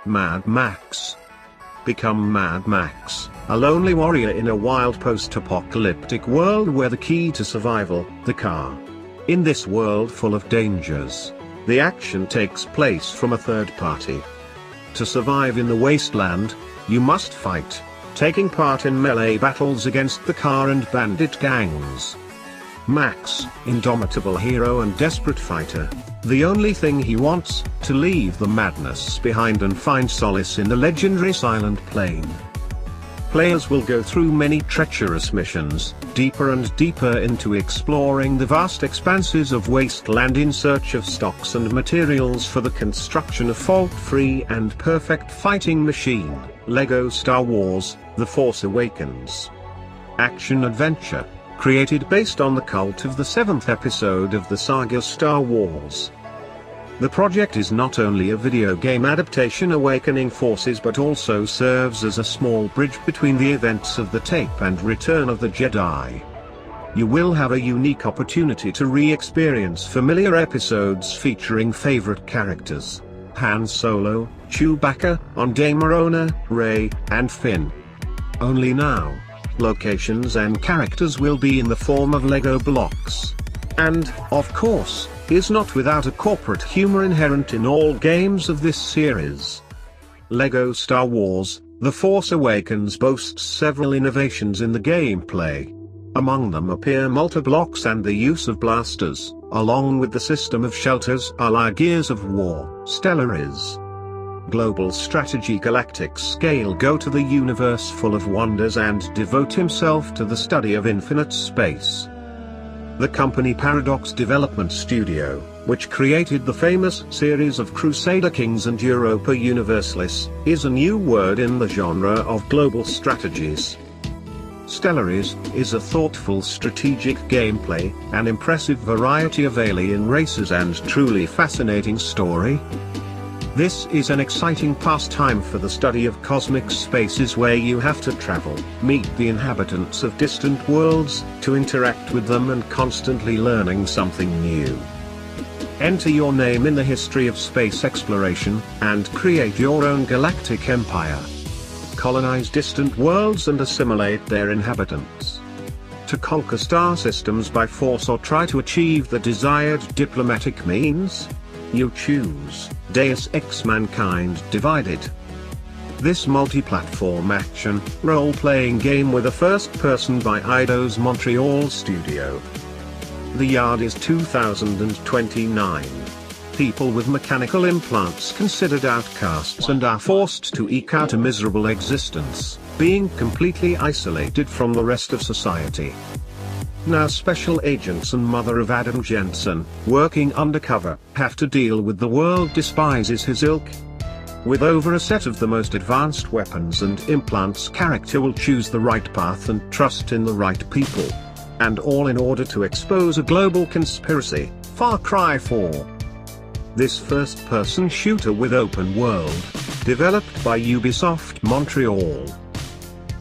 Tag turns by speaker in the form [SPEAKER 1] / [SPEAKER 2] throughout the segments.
[SPEAKER 1] Mad Max. Become Mad Max, a lonely warrior in a wild post-apocalyptic world where the key to survival, the car. In this world full of dangers, the action takes place from a third party. To survive in the wasteland, you must fight, taking part in melee battles against the car and bandit gangs. Max, indomitable hero and desperate fighter, the only thing he wants, to leave the madness behind and find solace in the legendary Silent Plain. Players will go through many treacherous missions, deeper and deeper into exploring the vast expanses of wasteland in search of stocks and materials for the construction of fault-free and perfect fighting machine, LEGO Star Wars: The Force Awakens. Action-adventure, created based on the cult of the 7th episode of the saga Star Wars. The project is not only a video game adaptation awakening forces but also serves as a small bridge between the events of the tape and Return of the Jedi. You will have a unique opportunity to re-experience familiar episodes featuring favorite characters: Han Solo, Chewbacca, Damarona, Rey, and Finn. Only now, locations and characters will be in the form of LEGO blocks. And, of course, is not without a corporate humor inherent in all games of this series. LEGO Star Wars: The Force Awakens boasts several innovations in the gameplay. Among them appear multi-blocks and the use of blasters, along with the system of shelters a la Gears of War, Stellaris. Global strategy galactic scale go to the universe full of wonders and devote himself to the study of infinite space. The company Paradox Development Studio, which created the famous series of Crusader Kings and Europa Universalis, is a new word in the genre of global strategies. Stellaris is a thoughtful strategic gameplay, an impressive variety of alien races and truly fascinating story. This is an exciting pastime for the study of cosmic spaces where you have to travel, meet the inhabitants of distant worlds, to interact with them and constantly learning something new. Enter your name in the history of space exploration, and create your own galactic empire. Colonize distant worlds and assimilate their inhabitants. To conquer star systems by force or try to achieve the desired diplomatic means? You choose Deus Ex Mankind Divided. This multi-platform action, role-playing game with a first person by Eidos Montreal studio. The yard is 2029. People with mechanical implants considered outcasts and are forced to eke out a miserable existence, being completely isolated from the rest of society. Now special agents and mother of Adam Jensen, working undercover, have to deal with the world despises his ilk. With over a set of the most advanced weapons and implants, character will choose the right path and trust in the right people. And all in order to expose a global conspiracy, Far Cry 4. This first-person shooter with open world, developed by Ubisoft Montreal.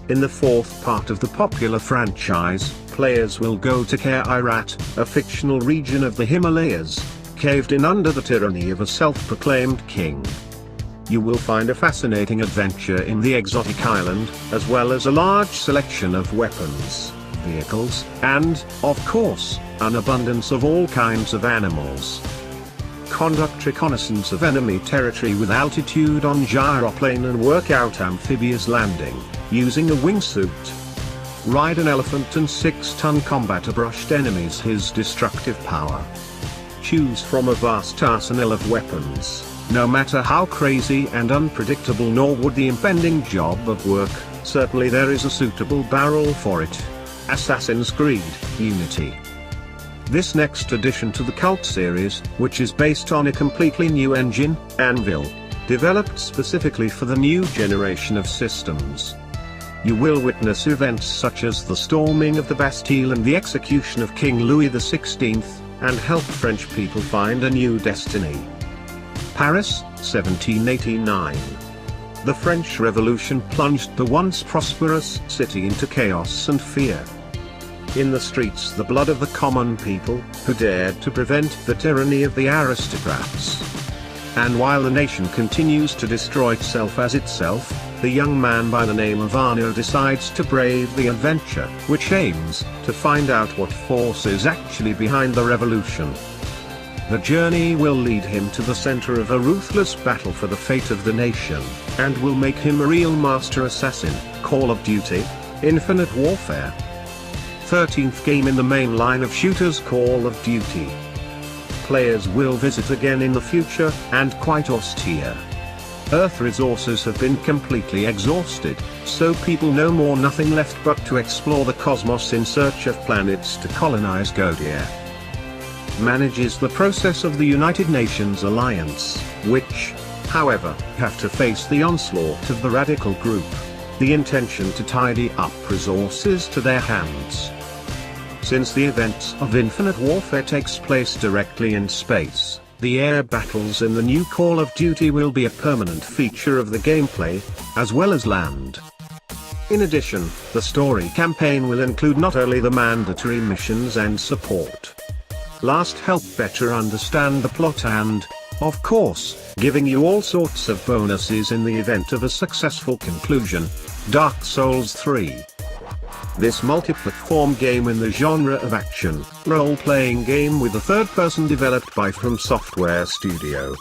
[SPEAKER 1] In the fourth part of the popular franchise, players will go to Kairat, a fictional region of the Himalayas, caved in under the tyranny of a self-proclaimed king. You will find a fascinating adventure in the exotic island, as well as a large selection of weapons, vehicles, and, of course, an abundance of all kinds of animals. Conduct reconnaissance of enemy territory with altitude on gyroplane and work out amphibious landing, using a wingsuit. Ride an elephant and 6-ton combat brushed enemies his destructive power. Choose from a vast arsenal of weapons, no matter how crazy and unpredictable nor would the impending job of work, certainly there is a suitable barrel for it. Assassin's Creed Unity. This next addition to the cult series, which is based on a completely new engine, Anvil, developed specifically for the new generation of systems. You will witness events such as the storming of the Bastille and the execution of King Louis XVI, and help French people find a new destiny. Paris, 1789. The French Revolution plunged the once prosperous city into chaos and fear. In the streets the blood of the common people, who dared to prevent the tyranny of the aristocrats. and while the nation continues to destroy itself as itself, the young man by the name of Arno decides to brave the adventure, which aims to find out what force is actually behind the revolution. The journey will lead him to the center of a ruthless battle for the fate of the nation, and will make him a real master assassin. Call of Duty: Infinite Warfare. 13th game in the main line of shooters. Call of Duty. Players will visit again in the future, and quite austere. Earth resources have been completely exhausted, so people no more nothing left but to explore the cosmos in search of planets to colonize. Godia manages the process of the United Nations alliance, which, however, have to face the onslaught of the radical group. The intention to tidy up resources to their hands. Since the events of Infinite Warfare takes place directly in space, the air battles in the new Call of Duty will be a permanent feature of the gameplay, as well as land. In addition, the story campaign will include not only the mandatory missions and support. Last help better understand the plot and, of course, giving you all sorts of bonuses in the event of a successful conclusion. Dark Souls 3. This multi-platform game in the genre of action, role-playing game with a third person developed by From Software Studio.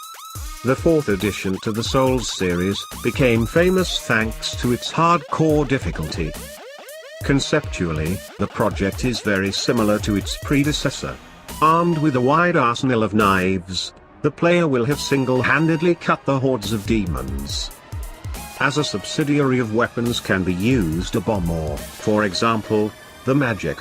[SPEAKER 1] The fourth addition to the Souls series became famous thanks to its hardcore difficulty. Conceptually, the project is very similar to its predecessor. Armed with a wide arsenal of knives, the player will have single-handedly cut the hordes of demons. As a subsidiary of weapons can be used a bomb or, for example, the magic.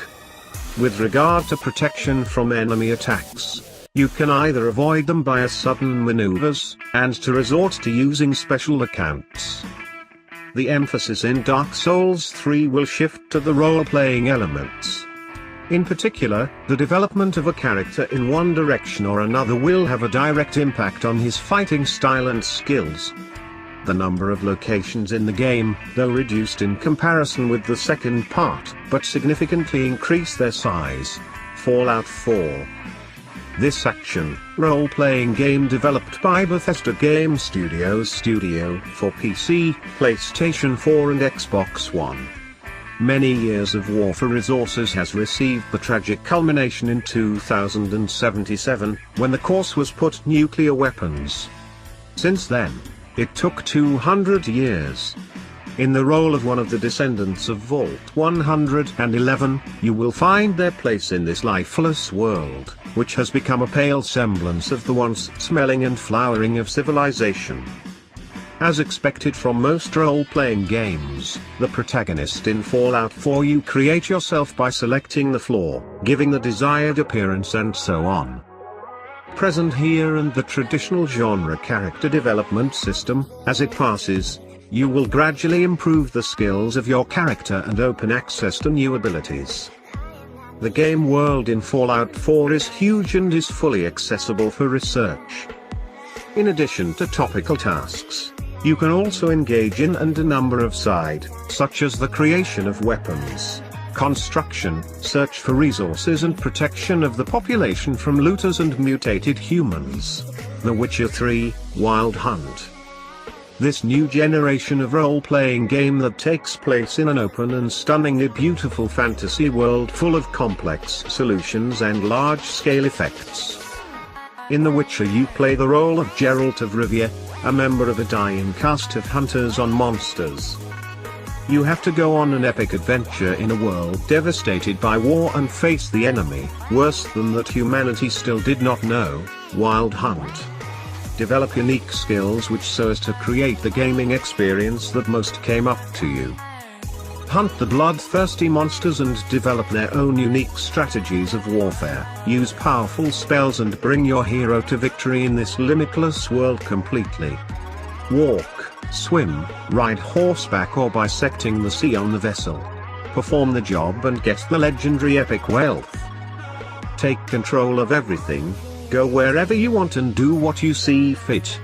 [SPEAKER 1] With regard to protection from enemy attacks, you can either avoid them by sudden maneuvers, and to resort to using special accounts. The emphasis in Dark Souls 3 will shift to the role-playing elements. In particular, the development of a character in one direction or another will have a direct impact on his fighting style and skills. The number of locations in the game, though reduced in comparison with the second part, but significantly increase their size. Fallout 4. This action, role-playing game developed by Bethesda Game Studios for PC, PlayStation 4 and Xbox One. Many years of war for resources has received the tragic culmination in 2077, when the course was put nuclear weapons. Since then, it took 200 years. In the role of one of the descendants of Vault 111, you will find their place in this lifeless world, which has become a pale semblance of the once smelling and flowering of civilization. As expected from most role-playing games, the protagonist in Fallout 4 you create yourself by selecting the floor, giving the desired appearance and so on. Present here and the traditional genre character development system, as it passes, you will gradually improve the skills of your character and open access to new abilities. The game world in Fallout 4 is huge and is fully accessible for research. In addition to topical tasks, you can also engage in a number of side, such as the creation of weapons, construction, search for resources and protection of the population from looters and mutated humans. The Witcher 3, Wild Hunt. This new generation of role-playing game that takes place in an open and stunningly beautiful fantasy world full of complex solutions and large-scale effects. In The Witcher you play the role of Geralt of Rivia, a member of a dying caste of hunters on monsters. You have to go on an epic adventure in a world devastated by war and face the enemy, worse than that humanity still did not know, Wild Hunt. Develop unique skills which so as to create the gaming experience that most came up to you. Hunt the bloodthirsty monsters and develop their own unique strategies of warfare. Use powerful spells and bring your hero to victory in this limitless world completely. Walk, swim, ride horseback or bisecting the sea on the vessel. Perform the job and get the legendary epic wealth. Take control of everything, go wherever you want and do what you see fit.